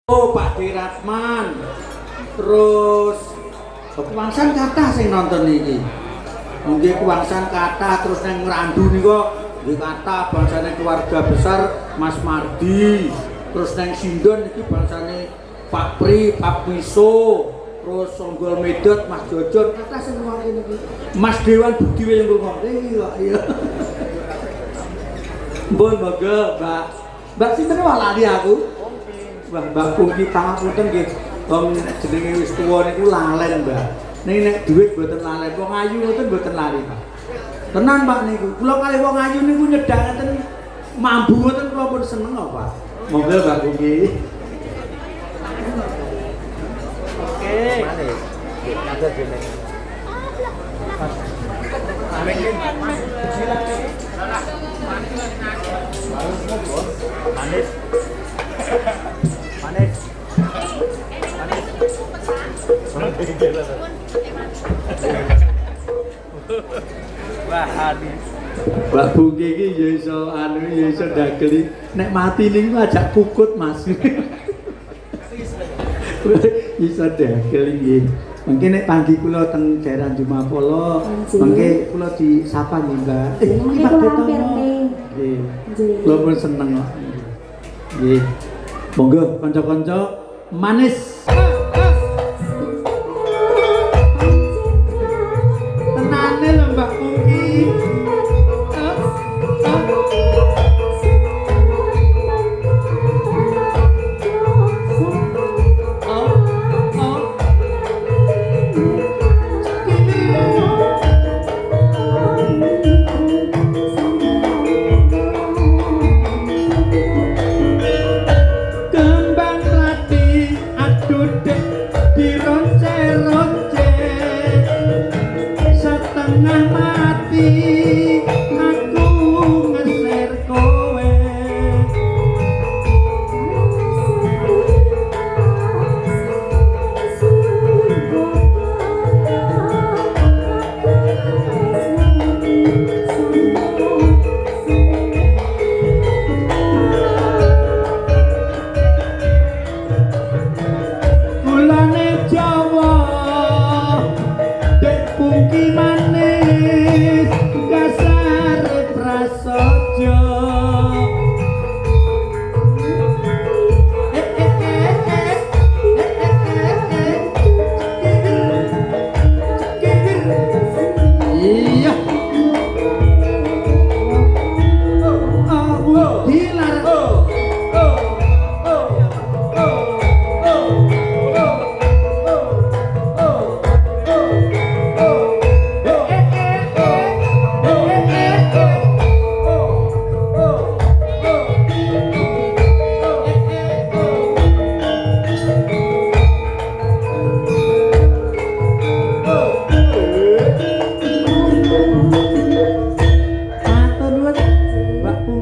Oh, Pak Diratman. Terus kewangsan kathah sing nonton iki. Nggih kewangsan kathah terus nang Ngrandu niku nggih kathah bangsane keluarga besar Mas Mardi. Terus nang Sindon iki bangsane Pak Pri, Pak Wiso. Terus Songgol Medot, Mas Jojon kathah sing ngrungokne niki. Mas Dewan Budi yang ngrungokne iya. Mbon monggo, Mbak. Mbak sinten walani aku? Wah, Mbak Pungki pangapunten nggih. Wong jenenge wis tuwa niku lalen, Mbak. Ning nek dhuwit mboten lalen, wong ayu ngoten mboten lali, Pak. Tenan, Pak niku. Kula kalih wong ayu niku nyedak ngeten mambu ngoten kula pun seneng kok, Pak. Monggo Mbak Pungki. Oke. Manis. Ada dene. Manis. Wah, Mbak Bungki iki ya iso anu ya iso dageli. Nek mati niku ajak kukut, Mas. Iso dagel nggih. Mungkin nek panggi kula teng daerah Jumapolo, mengke kula disapa nggih, Mbak. Iki Pak Detono. Nggih. Kula pun seneng kok. Nggih. Monggo kanca-kanca manis.